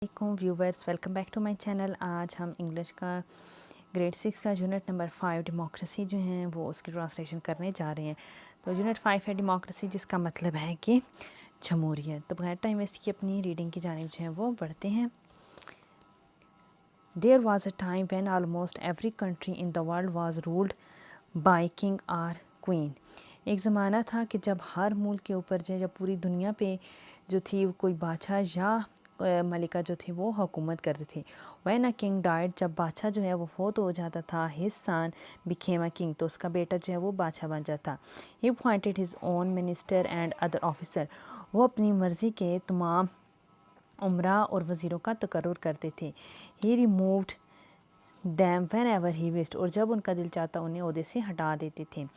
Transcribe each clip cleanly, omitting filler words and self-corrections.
अलैकुम viewers, welcome back to my channel. आज हम इंग्लिश का ग्रेड 6 का यूनिट नंबर 5 डेमोक्रेसी जो है वो उसकी ट्रांसलेशन करने जा रहे हैं। तो यूनिट 5 है डेमोक्रेसी, जिसका मतलब है कि जमहूरियत। तो बगैर टाइम वेस्ट की अपनी रीडिंग की जानिब जो है वो बढ़ते हैं। There was a time when almost every country in the world was ruled by king or queen. एक ज़माना था कि जब हर मुल्क के ऊपर जो जब पूरी दुनिया पे जो थी कोई बादशाह या मलिका जो थे वो हुकूमत करते थे। व्हेन अ किंग डाइड, जब बादशाह जो है वो फोत हो जाता था, his son became a king, तो उसका बेटा जो है वो बादशाह बन जाता। ही appointed his own minister and other officer, वो अपनी मर्ज़ी के तमाम उमरा और वज़ीरों का तकर्रुर करते थे। He removed them whenever he wished, और जब उनका दिल चाहता उन्हें ओहदे से हटा देते थे।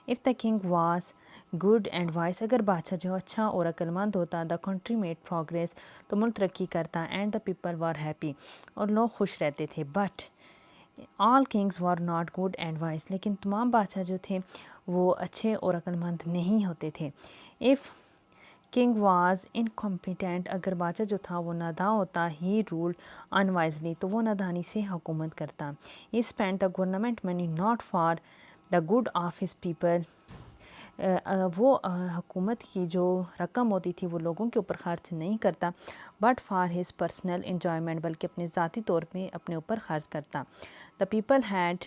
If the king was good and vice, अगर बादशाह जो अच्छा और अक्लमंद होता, द कंट्री मेड प्रोग्रेस, तो मुल्क तरक्की करता, and the people were happy, और लोग खुश रहते थे। But all Kings were not good and vice, लेकिन तमाम बादशाह जो थे वो अच्छे और अक्लमंद नहीं होते थे। इफ़ किंग वाज इनकॉम्पिटेंट, अगर बादशाह जो था वो नादां होता, ही रूल्ड अनवाइजली, तो वो नादानी से हुकूमत करता। ही spent the government money not for the good of his people, वो हुकूमत की जो रकम होती थी वो लोगों के ऊपर खर्च नहीं करता, but for his personal enjoyment, बल्कि अपने ज़ाती तौर पे अपने ऊपर खर्च करता। The people had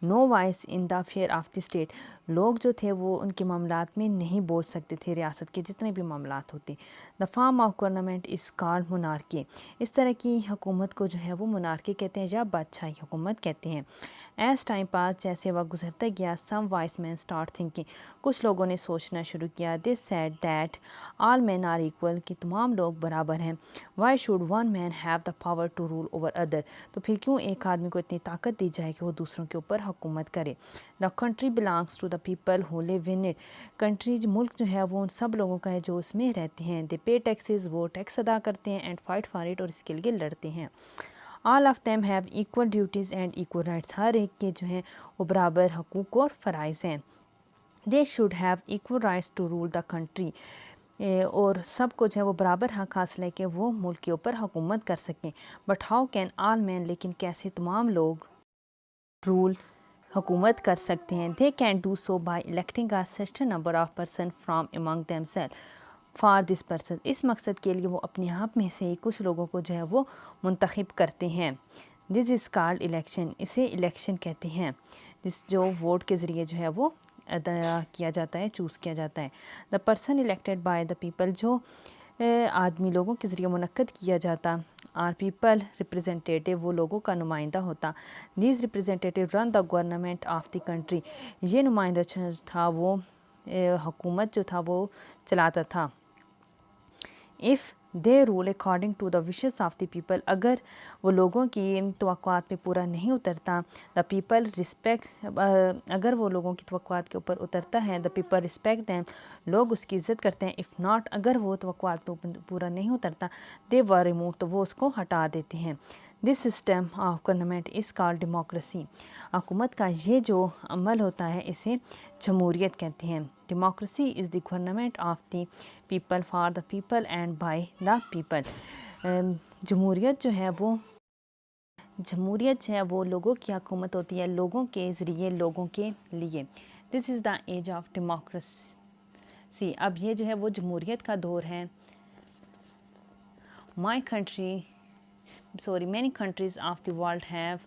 no voice in the affair of the state, लोग जो थे वो उनके मामलात में नहीं बोल सकते थे, रियासत के जितने भी मामलात होते। The form of government is called monarchy, इस तरह की हुकूमत को जो है वो मोनार्की कहते हैं या बादशाही हुकूमत कहते हैं। एज टाइम पास, जैसे वक्त गुजरता गया, some wise man start thinking, कुछ लोगों ने सोचना शुरू किया। This said that all man are equal, कि तमाम लोग बराबर हैं। Why should one man have the power to rule over other, तो फिर क्यों एक आदमी को इतनी ताकत दी जाए कि वो दूसरों के ऊपर हुकूमत करे। The country belongs to the people who live in it, country मुल्क जो है वो उन सब लोगों का है जो उसमें रहते हैं। दे पे टैक्सेस, वो टैक्स अदा करते हैं, एंड फाइट फॉर इट, और इसके लिए लड़ते हैं। All of them have equal duties and equal rights, हर एक के जो हैं वो बराबर हकूक़ और फ़राइज़ हैं। They should have equal rights to rule the country, और सब कुछ है वो बराबर हक हासिल है कि वो मुल्क के ऊपर हुकूमत कर सकें। But how can all man, लेकिन कैसे तमाम लोग रूल हुकूमत कर सकते हैं। They can do so by electing a certain number of person from among themselves for this person, इस मकसद के लिए वो अपने आप में से कुछ लोगों को जो है वो मुंतखब करते हैं। दिस इज़ कॉल्ड इलेक्शन, इसे इलेक्शन कहते हैं, जिस जो वोट के ज़रिए जो है वो अदा किया जाता है, चूज़ किया जाता है। The person elected by the people, जो आदमी लोगों के ज़रिए मुनक्कद किया जाता। आर पीपल रिप्रेजेंटेटिव, वो लोगों का नुमाइंदा होता। These representative run the government of the country, ये नुमाइंदा था वो हुकूमत जो था वो चलाता था। If they rule according to the wishes of the people, अगर वो लोगों की तवक्कुआत पे पूरा नहीं उतरता, द पीपल रिस्पेक्ट, अगर वो लोगों की तवक्कुआत के ऊपर उतरता है, द पीपल रिस्पेक्ट दैम, लोग उसकी इज़्ज़त करते हैं। इफ़ नॉट, अगर वो तवक्कुआत पे पूरा नहीं उतरता, दे वर रिमूव, तो वो उसको हटा देते हैं। This system of government is called democracy, हुकूमत का ये जो अमल होता है इसे जमहूरियत कहते हैं। Democracy is the government of the people for the people and by the people, जमहूरियत जो है वो लोगों की हुकूमत होती है, लोगों के ज़रिए, लोगों के लिए। This is the age of democracy, अब ये जो है वो जमहूरियत का दौर है। many countries of the world have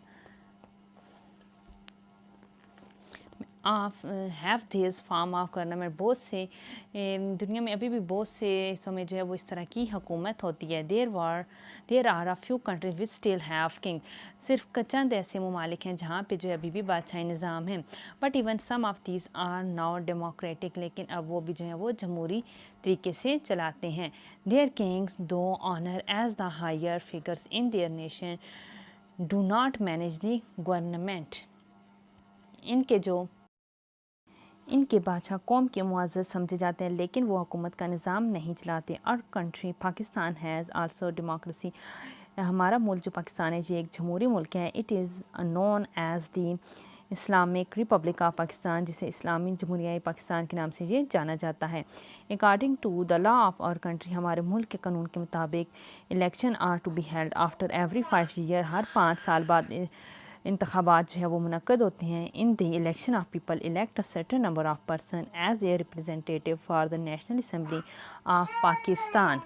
this form of government, बहुत से दुनिया में अभी भी बहुत से हिस्सों में जो है वो इस तरह की हुकूमत होती है। There are a few countries which still have king, सिर्फ चंद ऐसे ममालिक हैं जहाँ पे जो है अभी भी बादशाही निज़ाम है। But even some of these are now democratic, लेकिन अब वो भी जो है वो जमहूरी तरीके से चलाते हैं। Their kings though honour as the higher figures in their nation do not manage the government, इनके बादशाह कौम के मुआज़्ज़ज़ समझे जाते हैं, लेकिन वो हुकूमत का निज़ाम नहीं चलाते। और country Pakistan has also democracy, हमारा मुल्क जो पाकिस्तान है ये एक जमहूरी मुल्क है। It is known as the Islamic republic of Pakistan, جسے اسلامی جمہوریہ پاکستان کے نام سے یہ جانا جاتا ہے۔ According to the law of our country, ہمارے ملک کے قانون کے مطابق election are to be held after every 5 year, ہر 5 سال بعد انتخابات جو ہے وہ منعقد ہوتے ہیں۔ In the election of people elect a certain number of person as a representative for the national assembly of Pakistan.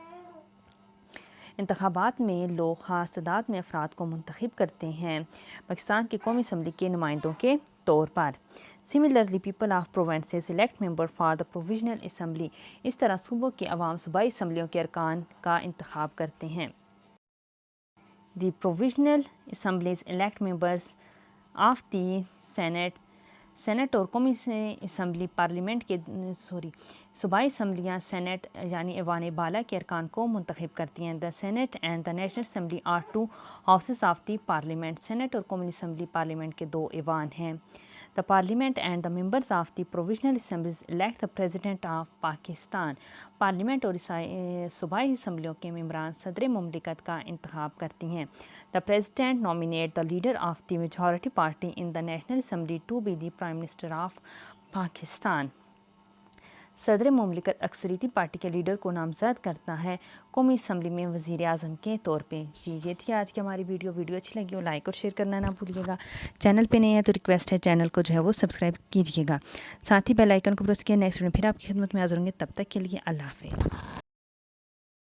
انتخابات میں لوگ خاص تعداد میں افراد کو منتخب کرتے ہیں پاکستان کی قومی اسمبلی کے نمائندوں کے طور پر۔ Similarly people of provinces elect member for the provisional assembly, اس طرح صوبوں کی عوام صوبائی اسمبلیوں کے ارکان کا انتخاب کرتے ہیں۔ The provisional assemblies elect members of the senate اور قومی اسمبلی پارلیمنٹ کے صوبائی اسمبلیاں سینٹ یعنی ایوان بالا کے ارکان کو منتخب کرتی ہیں۔ The senate and the national assembly are 2 houses of the parliament, senate اور قومی اسمبلی پارلیمنٹ کے 2 ایوان ہیں۔ The parliament and the members of the provisional assemblies elect the president of Pakistan, parliament اور صوبائی اسمبلیوں کے ممبران صدر مملکت کا انتخاب کرتی ہیں۔ The president nominate the leader of the majority party in the national assembly to be the prime minister of Pakistan, صدر مملکت اکثریتی پارٹی کے لیڈر کو نامزد کرتا ہے قومی اسمبلی میں وزیر اعظم کے طور پہ۔ جی یہ تھی آج کی ہماری ویڈیو اچھی لگی ہو لائک اور شیئر کرنا نہ بھولیے گا۔ چینل پہ نہیں ہے تو ریکویسٹ ہے چینل کو جو ہے وہ سبسکرائب کیجیے گا، ساتھ ہی بیل آئیکن کو پریس کیے۔ نیکسٹ ویڈیو پھر آپ کی خدمت میں حاضر ہوں گے، تب تک کے لیے اللہ حافظ۔